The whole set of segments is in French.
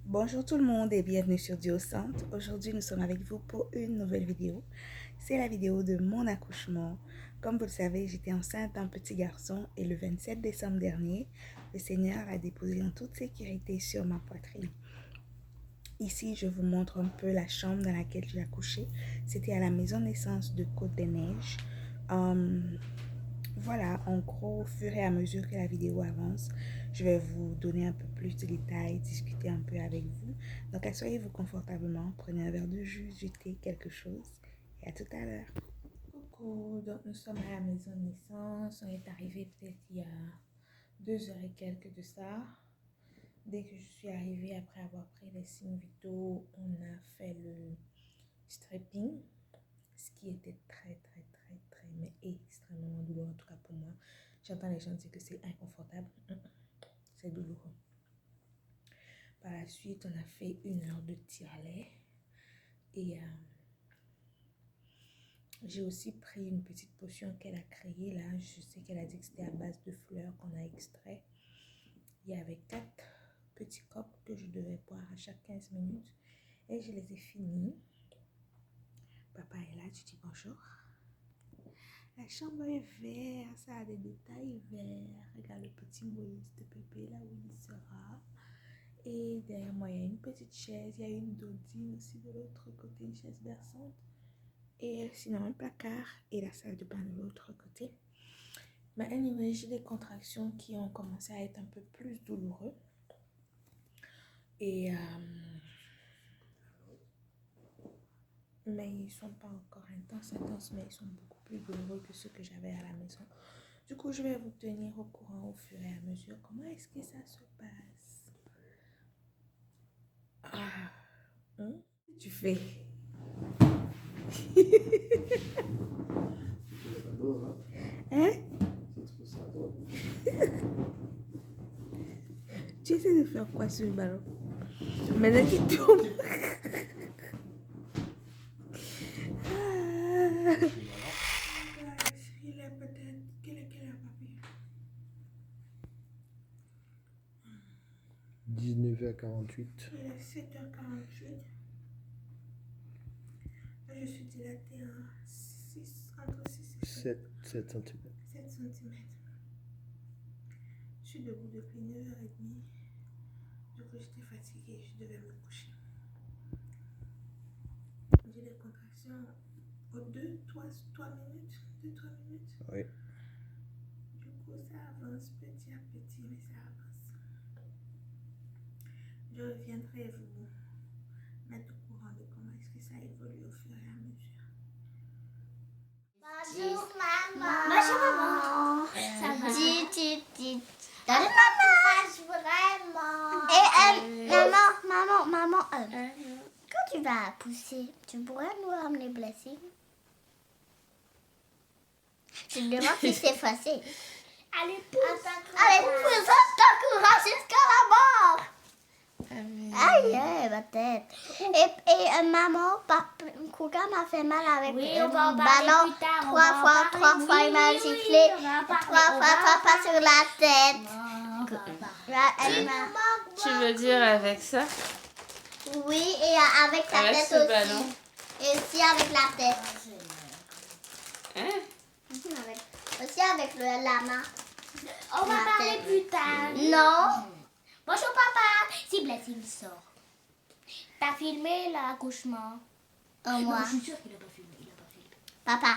Bonjour tout le monde et bienvenue sur Duo Centre. Aujourd'hui, nous sommes avec vous pour une nouvelle vidéo. C'est la vidéo de mon accouchement. Comme vous le savez, j'étais enceinte d'un petit garçon et le 27 décembre dernier, le Seigneur l'a déposé en toute sécurité sur ma poitrine. Ici, je vous montre un peu la chambre dans laquelle j'ai accouché. C'était à la maison naissance de Côte-des-Neiges. Voilà, en gros, au fur et à mesure que la vidéo avance, je vais vous donner un peu plus de détails, discuter un peu avec vous. Donc, asseyez-vous confortablement, prenez un verre de jus, du thé, quelque chose. Et à tout à l'heure. Coucou, donc nous sommes à la maison de naissance. On est arrivé peut-être il y a 2 heures et quelques de ça. Dès que je suis arrivée, après avoir pris les signes vitaux, on a fait le stripping, ce qui était très, mais extrêmement douloureux, en tout cas pour moi. J'entends les gens dire que c'est inconfortable. C'est douloureux. Par la suite, on a fait 1 heure de tire-lait. Et j'ai aussi pris une petite potion qu'elle a créée. Là, je sais qu'elle a dit que c'était à base de fleurs qu'on a extrait. Il y avait 4 petits copes que je devais boire à chaque 15 minutes. Et je les ai finis. Papa est là, tu dis bonjour. La chambre est verte, ça a des détails verts. Regarde le petit Moïse de bébé là où il sera. Et derrière moi, il y a une petite chaise. Il y a une dodine aussi de l'autre côté, une chaise berçante. Et sinon, un placard et la salle de bain de l'autre côté. Mais anyway, j'ai des contractions qui ont commencé à être un peu plus douloureuses. Et mais ils sont pas encore intenses, mais ils sont beaucoup plus douloureux que ceux que j'avais à la maison. Du coup, je vais vous tenir au courant au fur et à mesure. Comment est-ce que ça se passe? Tu fais? Hein? Tu essaies de faire quoi sur le ballon? Maintenant qu'il tombe. Il est peut-être... Quelle heure, papi? 19h48. Il est 7h48. Je suis dilatée entre 6 et 7 cm. 7 cm. Je suis debout depuis 9h30. Du coup, j'étais fatiguée. Je devais me coucher. J'ai des contractions aux 2-3 minutes. 2-3 minutes. Oui. Du coup, ça avance petit à petit, mais ça avance. Je reviendrai vous mettre au courant de comment est-ce que ça évolue au fur et à mesure. Bonjour maman. Bonjour maman. Ça va? Salut maman. Vraiment. Et maman, quand tu vas pousser, tu pourrais nous ramener blessing? Je me demande si c'est facile. Allez, pousse. T'encourage jusqu'à la mort. Aïe, ma tête. Et maman, Kouka m'a fait mal avec le ballon. 3 fois, il m'a giflé. 3 fois sur la tête. Tu veux dire avec ça? Oui, et avec la Avec tête ce aussi. ballon. Et aussi avec la tête. Hein? Aussi avec le lama. On va parler plus tard. Non. Bonjour papa. Si Blessing sort. T'as filmé l'accouchement? Moi. Non, je suis sûre qu'il a pas filmé. Papa,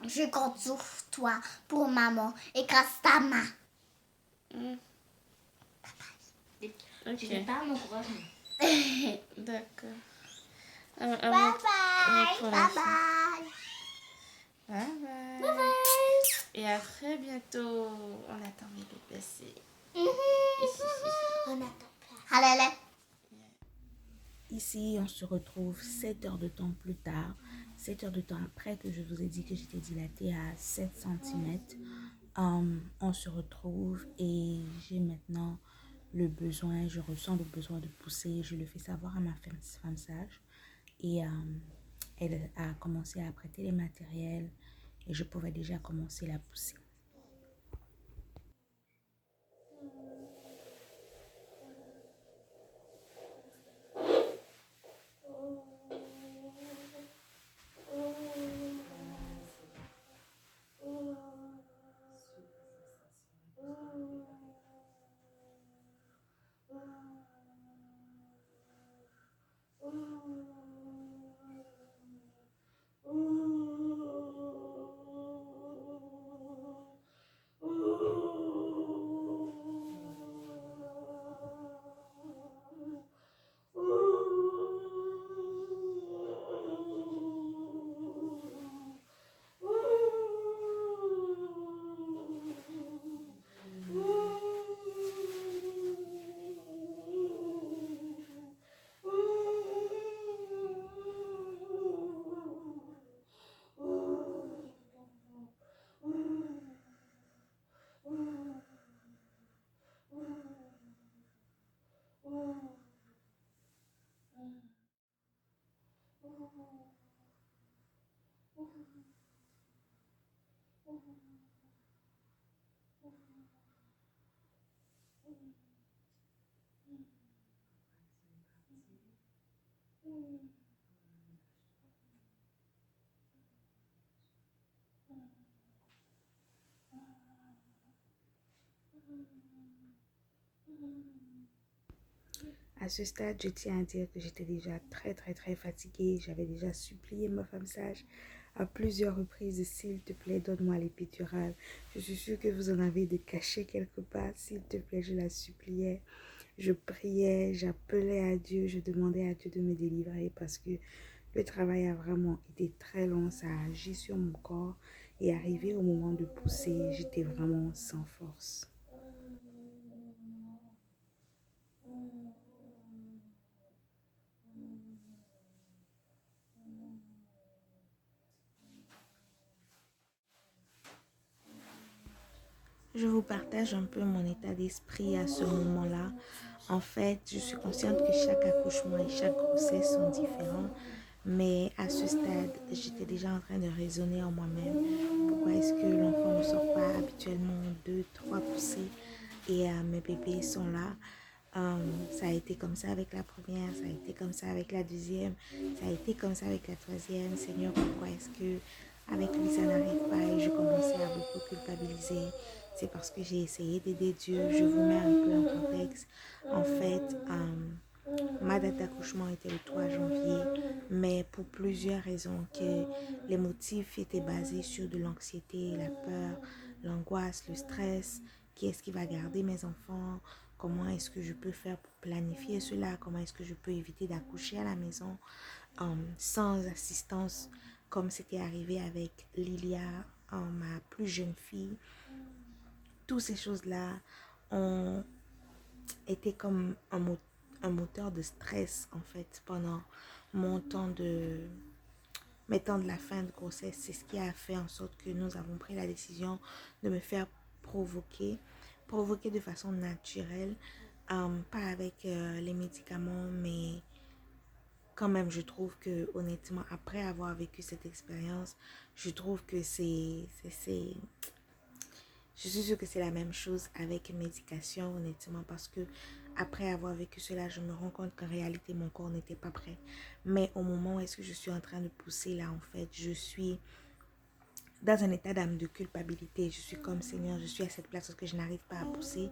je compte sur toi pour maman. Écrase ta main. Je n'ai pas mon courage. D'accord. Bye bye. pour Bye la bye. Bye bye. Et à très bientôt. On attend mes bébés. On attend. Allez. Ici, on se retrouve 7 heures de temps plus tard. 7 heures de temps après que je vous ai dit que j'étais dilatée à 7 cm. On se retrouve et j'ai maintenant le besoin, je ressens le besoin de pousser. Je le fais savoir à ma femme sage. Et elle a commencé à prêter les matériels et je pouvais déjà commencer la pousser. À ce stade, je tiens à dire que j'étais déjà très fatiguée. J'avais déjà supplié ma femme sage à plusieurs reprises, s'il te plaît, donne-moi l'épidurale. Je suis sûre que vous en avez de cachés quelque part. S'il te plaît, je la suppliais. Je priais, j'appelais à Dieu, je demandais à Dieu de me délivrer parce que le travail a vraiment été très long. Ça a agi sur mon corps et arrivé au moment de pousser, j'étais vraiment sans force. Je vous partage un peu mon état d'esprit à ce moment-là. En fait, je suis consciente que chaque accouchement et chaque grossesse sont différents. Mais à ce stade, j'étais déjà en train de raisonner en moi-même. Pourquoi est-ce que l'enfant ne sort pas habituellement 2, 3 poussées et mes bébés sont là? Ça a été comme ça avec la première, ça a été comme ça avec la deuxième, ça a été comme ça avec la troisième. Seigneur, pourquoi est-ce que avec lui ça n'arrive pas? Et je commençais à beaucoup culpabiliser. C'est parce que j'ai essayé d'aider Dieu. Je vous mets un peu en contexte. En fait, ma date d'accouchement était le 3 janvier, mais pour plusieurs raisons que les motifs étaient basés sur de l'anxiété, la peur, l'angoisse, le stress. Qui est-ce qui va garder mes enfants? Comment est-ce que je peux faire pour planifier cela? Comment est-ce que je peux éviter d'accoucher à la maison sans assistance comme c'était arrivé avec Lilia, ma plus jeune fille? Toutes ces choses-là ont été comme un moteur de stress en fait pendant mon temps de mes temps de la fin de grossesse. C'est ce qui a fait en sorte que nous avons pris la décision de me faire provoquer de façon naturelle, pas avec les médicaments, mais quand même je trouve que honnêtement après avoir vécu cette expérience, je trouve que je suis sûre que c'est la même chose avec médication, honnêtement, parce que après avoir vécu cela, je me rends compte qu'en réalité, mon corps n'était pas prêt. Mais au moment où est-ce que je suis en train de pousser, là, en fait, je suis dans un état d'âme de culpabilité. Je suis comme, Seigneur, je suis à cette place parce que je n'arrive pas à pousser.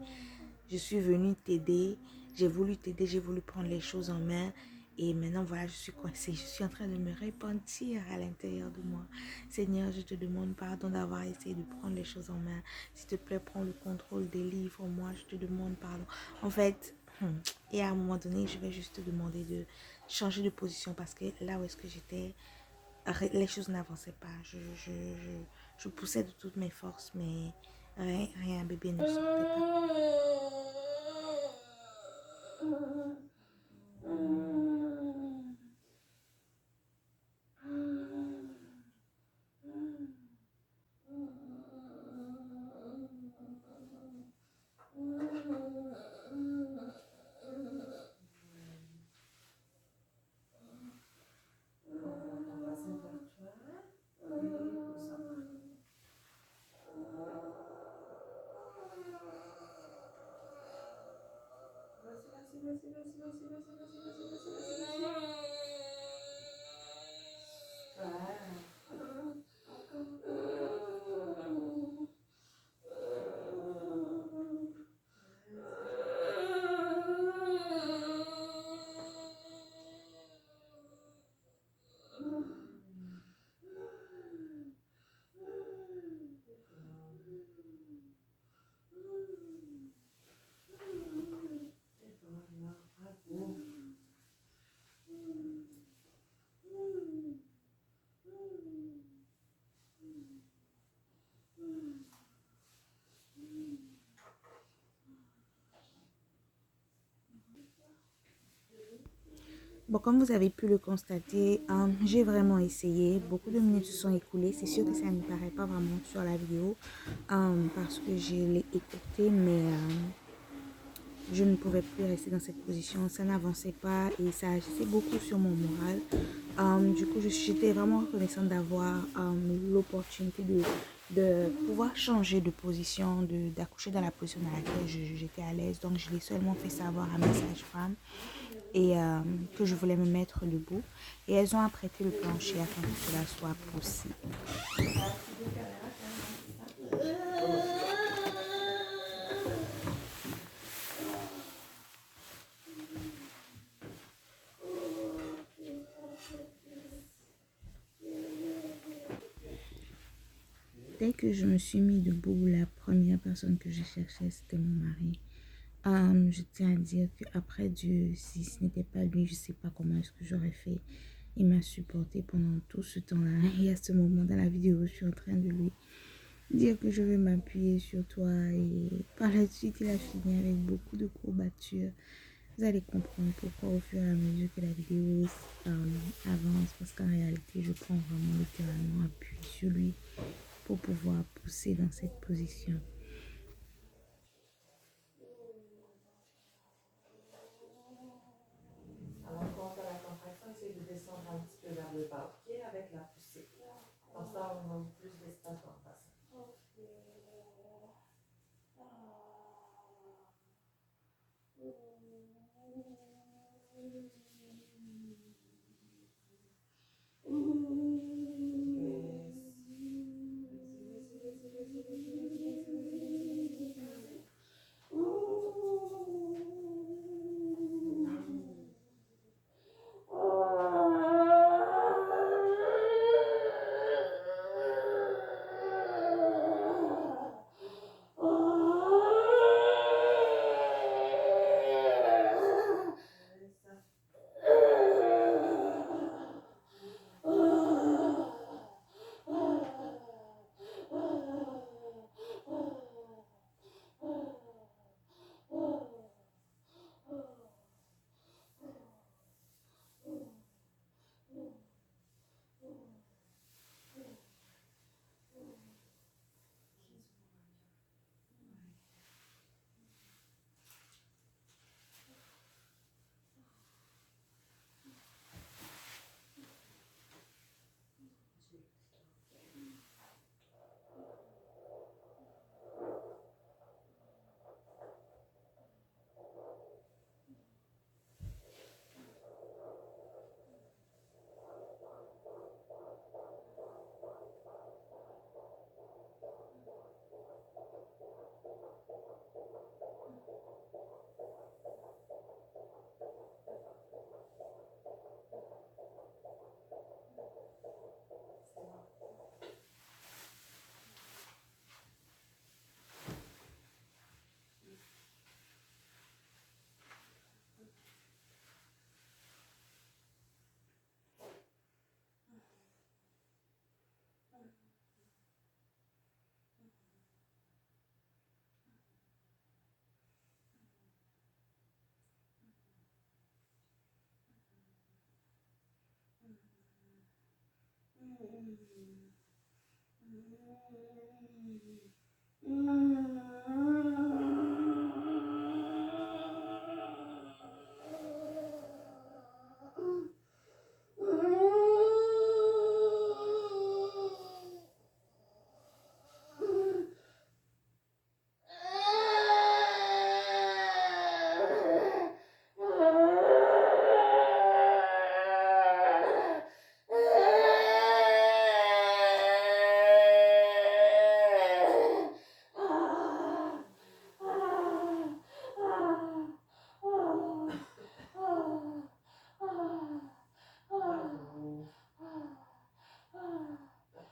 Je suis venue t'aider. J'ai voulu t'aider, j'ai voulu prendre les choses en main. Et maintenant, voilà, je suis coincée. Je suis en train de me repentir à l'intérieur de moi. Seigneur, je te demande pardon d'avoir essayé de prendre les choses en main. S'il te plaît, prends le contrôle, délivre-moi. Je te demande pardon. En fait, et à un moment donné, je vais juste te demander de changer de position parce que là où est-ce que j'étais, les choses n'avançaient pas. Je poussais de toutes mes forces, mais rien, bébé ne sortait pas. Bon, comme vous avez pu le constater, j'ai vraiment essayé. Beaucoup de minutes se sont écoulées. C'est sûr que ça ne paraît pas vraiment sur la vidéo parce que je l'ai écourté, mais je ne pouvais plus rester dans cette position. Ça n'avançait pas et ça agissait beaucoup sur mon moral. Du coup, j'étais vraiment reconnaissante d'avoir l'opportunité de pouvoir changer de position, d'accoucher dans la position dans laquelle j'étais à l'aise. Donc, je l'ai seulement fait savoir à mes sages-femmes et que je voulais me mettre debout. Et elles ont apprêté le plancher afin que cela soit possible. Dès que je me suis mis debout, la première personne que je cherchais, c'était mon mari. Je tiens à dire qu'après Dieu, si ce n'était pas lui, je ne sais pas comment est-ce que j'aurais fait. Il m'a supporté pendant tout ce temps-là. Et à ce moment dans la vidéo, je suis en train de lui dire que je vais m'appuyer sur toi. Et par la suite, il a fini avec beaucoup de courbatures. Vous allez comprendre pourquoi au fur et à mesure que la vidéo avance. Parce qu'en réalité, je prends vraiment littéralement appui sur lui pour pouvoir pousser dans cette position. Alors, quand à la contraction, essaye de descendre un petit peu vers le bas, ok, avec la poussée. Comme ça, on a plus d'espace dans le bassin.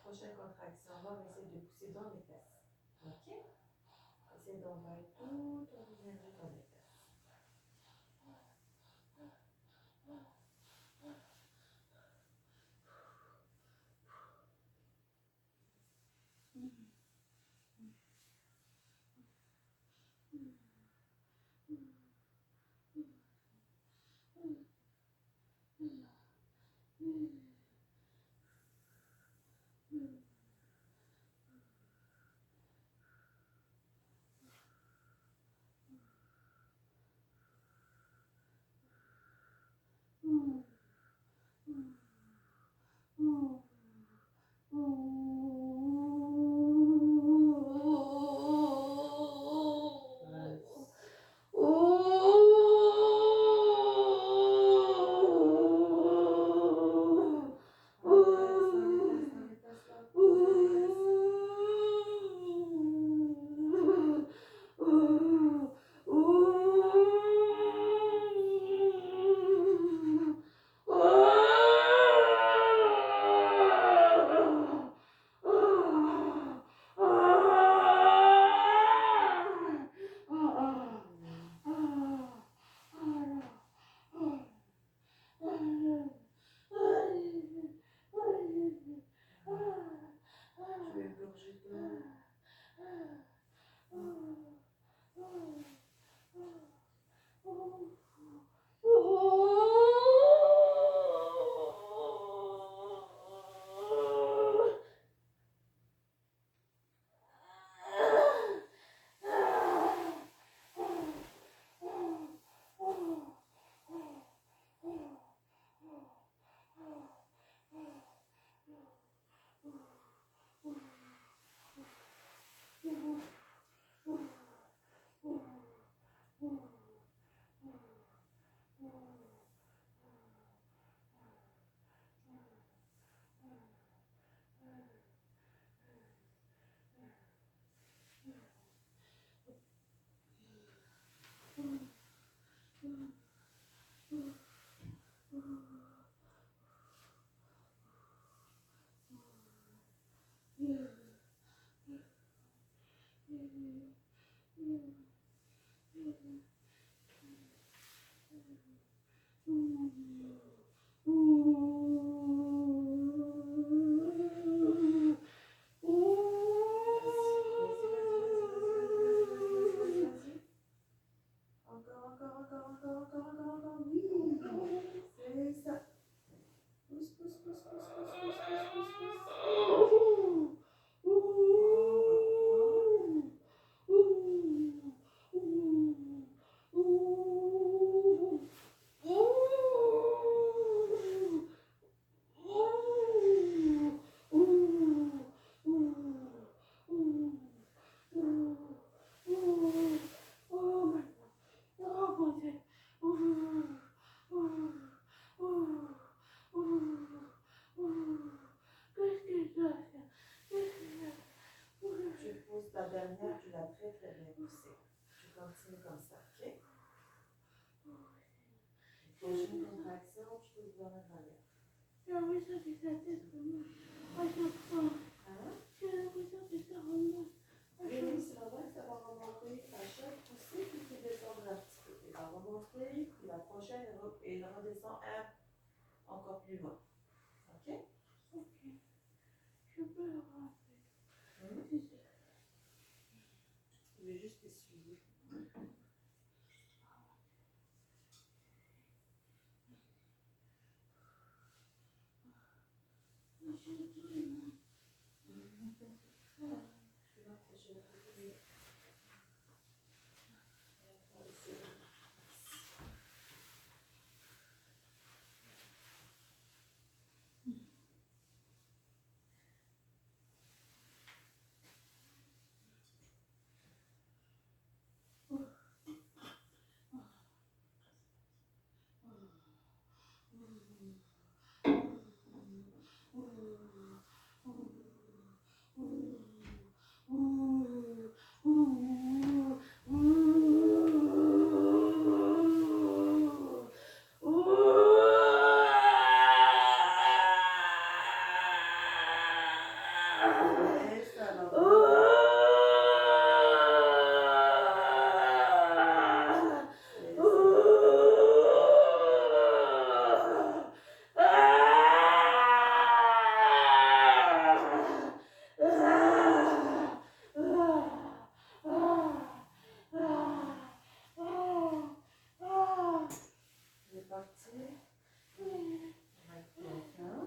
Prochaine contraction, on va essayer de pousser dans les fesses. Ok? Essaye d'envoyer toute ton énergie dans les fesses. Tu pousses la dernière, tu l'as très très bien poussée. Tu continues comme ça, ok? Prochaine contraction, tu pousses vers l'intérieur. Hein? Oui, c'est normal, ça va remonter à chaque poussée, puis tu descendre un petit peu. Il va remonter, puis la prochaine, il redescend encore plus loin. Ok? Je vais juste essuyer. C'est parti. Maintenant.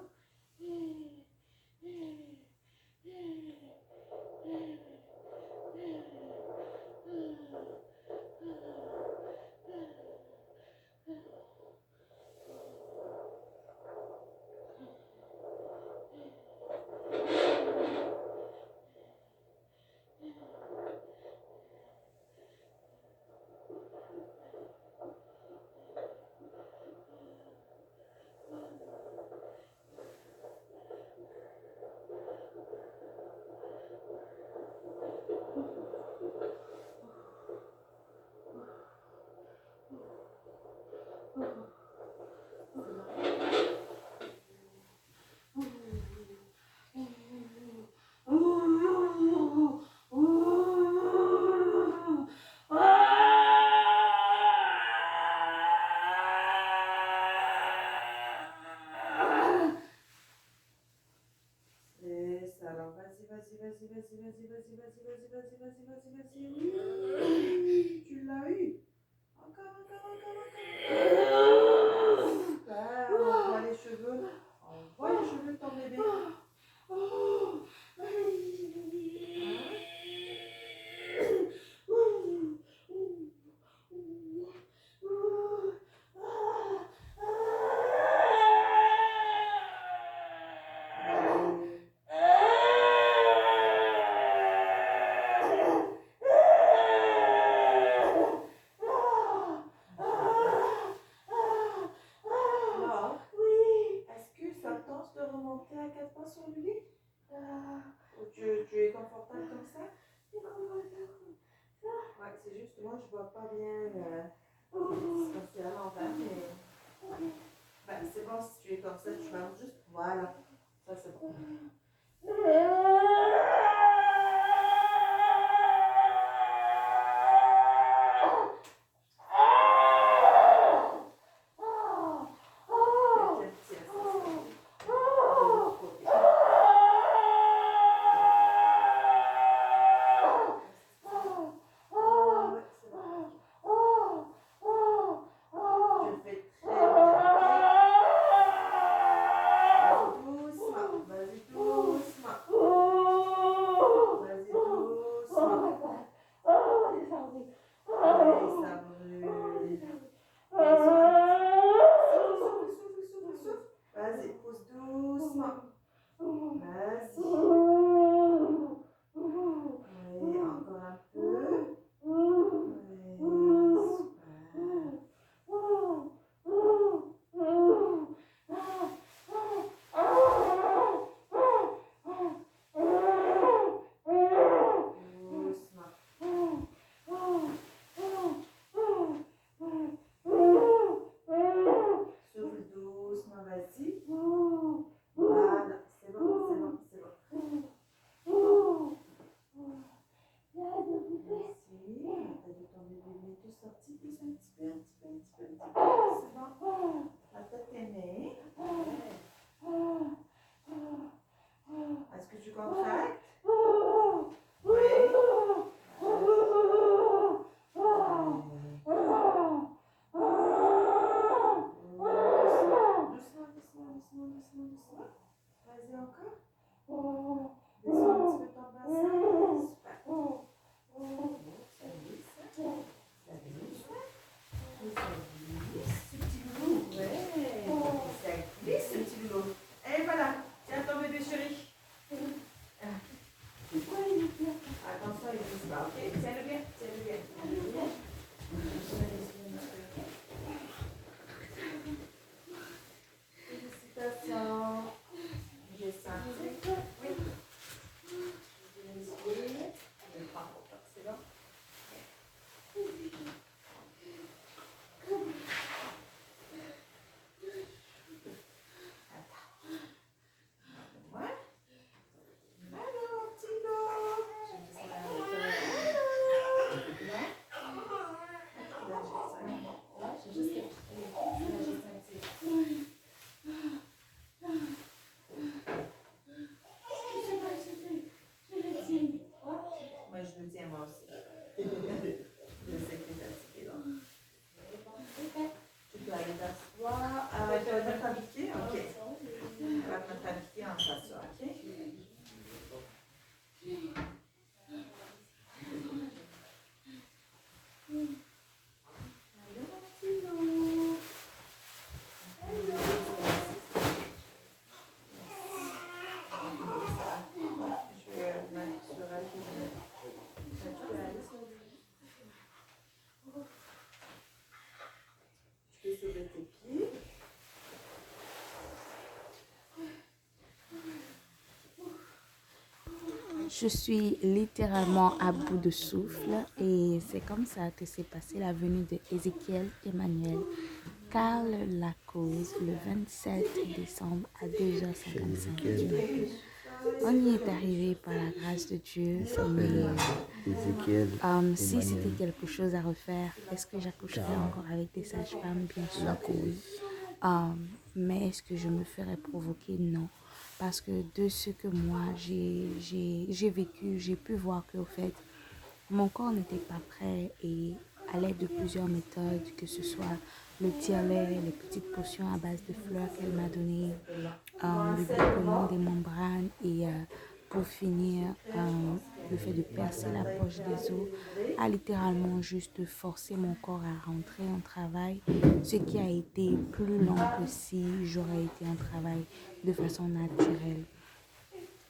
Alors, vas-y. Oui, tu l'as eu. Encore. Super, on voit les cheveux. On voit les cheveux de ton bébé. Alors, est-ce que ça te tente de remonter à 4 pas sur le lit? Ou tu es confortable comme ça? Ouais, c'est juste, moi je vois pas bien c'est à l'envers, mais ben, c'est bon si tu es comme ça, tu vas juste, voilà, ça c'est bon. Vas-y encore. Descends un petit peu ton bassin. Super. Ça glisse. Ça glisse. Ça glisse, ce petit loulou. Ouais. Ça glisse, ce petit loulou. Et voilà. Tiens ton bébé chéri. Attention, il glisse pas, ok? Tiens-le bien, tiens-le bien. Tiens-le bien. Félicitations. J'ai senti. Oui. Je vais respirer. Je le prends pour toi, c'est bon? Attends. Ouais. Alors, Tino. Moi, je le tiens, moi aussi. Je sais que t'es fatiguée, donc. Tu peux aller t'asseoir. Tu vas te mettre à piquer? Ok. Tu vas te mettre à piquer en s'asseoir, ok? Alors, Tino. Je vais mettre sur elle. Tu peux aller sur lui. Tu peux soulever tes pieds. Je suis littéralement à bout de souffle et c'est comme ça que s'est passée la venue de Ézéchiel Emmanuel Carl Lacause le 27 décembre à 2h55 du matin. On y est arrivé par la grâce de Dieu, mais Ézéchiel. si c'était quelque chose à refaire, est-ce que j'accoucherais encore avec des sages-femmes? Bien sûr que oui. Mais est-ce que je me ferais provoquer? Non. Parce que de ce que moi j'ai vécu, j'ai pu voir qu'au fait, mon corps n'était pas prêt et à l'aide de plusieurs méthodes, que ce soit le tire-lait, les petites potions à base de fleurs qu'elle m'a données, le décollement des membranes et pour finir, le fait de percer la poche des os a littéralement juste forcé mon corps à rentrer en travail, ce qui a été plus long que si j'aurais été en travail de façon naturelle.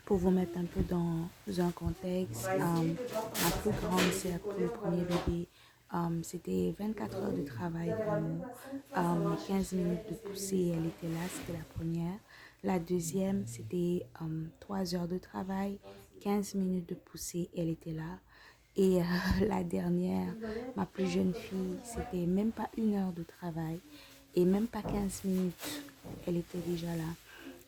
Pour vous mettre un peu dans un contexte, ma plus grande, c'est le premier bébé. C'était 24 heures de travail vraiment. 15 minutes de poussée, elle était là, c'était la première. La deuxième, c'était 3 heures de travail, 15 minutes de poussée, elle était là. Et la dernière, ma plus jeune fille, c'était même pas 1 heure de travail et même pas 15 minutes, elle était déjà là.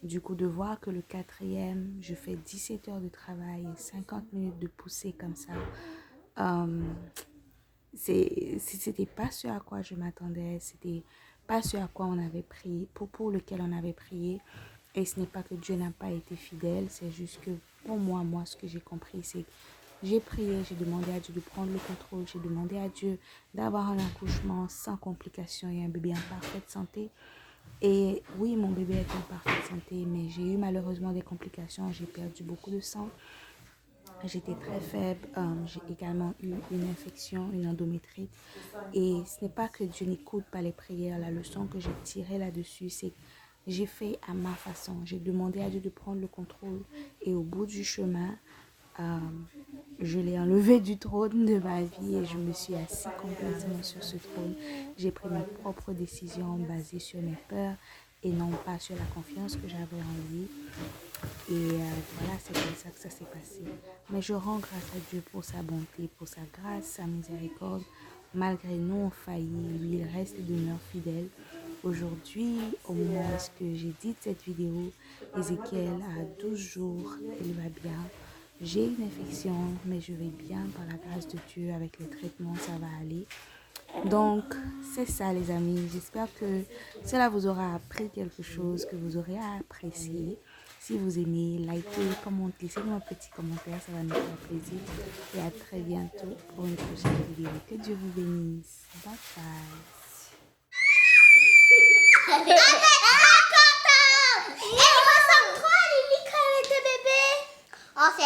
Du coup, de voir que le quatrième, je fais 17 heures de travail et 50 minutes de poussée comme ça, c'était pas ce à quoi je m'attendais, c'était pas ce à quoi on avait prié, pour lequel on avait prié. Et ce n'est pas que Dieu n'a pas été fidèle, c'est juste que pour moi, ce que j'ai compris, c'est que j'ai prié, j'ai demandé à Dieu de prendre le contrôle, j'ai demandé à Dieu d'avoir un accouchement sans complications et un bébé en parfaite santé. Et oui, mon bébé est en parfaite santé, mais j'ai eu malheureusement des complications, j'ai perdu beaucoup de sang. J'étais très faible, j'ai également eu une infection, une endométrite. Et ce n'est pas que Dieu n'écoute pas les prières. La leçon que j'ai tirée là-dessus, c'est que j'ai fait à ma façon. J'ai demandé à Dieu de prendre le contrôle. Et au bout du chemin, je l'ai enlevé du trône de ma vie et je me suis assise complètement sur ce trône. J'ai pris mes propres décisions basées sur mes peurs et non pas sur la confiance que j'avais en lui. Et voilà, c'est comme ça que ça s'est passé. Mais je rends grâce à Dieu pour sa bonté, pour sa grâce, sa miséricorde. Malgré nos faillis, lui, il reste et demeure fidèle. Aujourd'hui, au moment où j'ai dit cette vidéo, Ézéchiel a 12 jours, il va bien. J'ai une infection, mais je vais bien par la grâce de Dieu. Avec les traitements, ça va aller. Donc, c'est ça les amis. J'espère que cela vous aura appris quelque chose, que vous aurez apprécié. Si vous aimez, likez, commentez, laissez-moi un petit commentaire, ça va nous faire plaisir. Et à très bientôt pour une prochaine vidéo. Que Dieu vous bénisse. Bye bye. Elle est trop contente! Elle ressemble trop à Lily!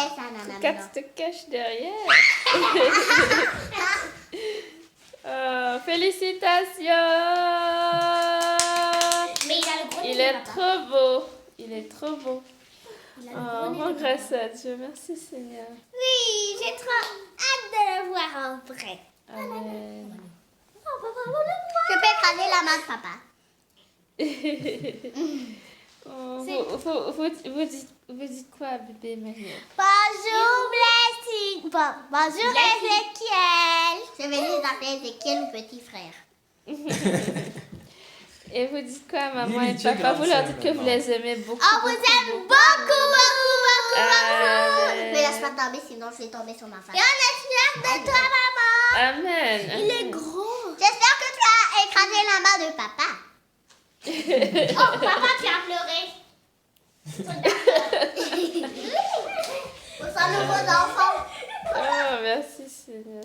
c'est ça, non, Quand non. tu te caches derrière. Oh, félicitations! Mais il a le gros nez, Il est papa. trop beau. Il est trop beau. Il a le Oh, gros nez, rends le grâce à Dieu. Merci Seigneur. Oui, j'ai trop hâte de le voir en vrai. Amen. Je peux écraser la main de papa. Oh, vous dites quoi, bébé Maria? Bonjour Blessing. Bonjour Ézéchiel. Je vais les appeler Ézéchiel ou petit frère. Et vous dites quoi, maman Lily, et tu es papa? grande Vous leur sœur, dites que vous maintenant. les aimez beaucoup. On vous aime beaucoup, beaucoup, beaucoup, beaucoup. Amen. Mais laisse pas tomber, sinon je vais tomber sur ma face. Et on est fiers de toi, maman. Amen. Amen. Gros. J'espère que tu as écrasé la main de papa. Oh, papa, tu as pleuré. Pour ça, nouveaux enfants. Oh, merci Seigneur.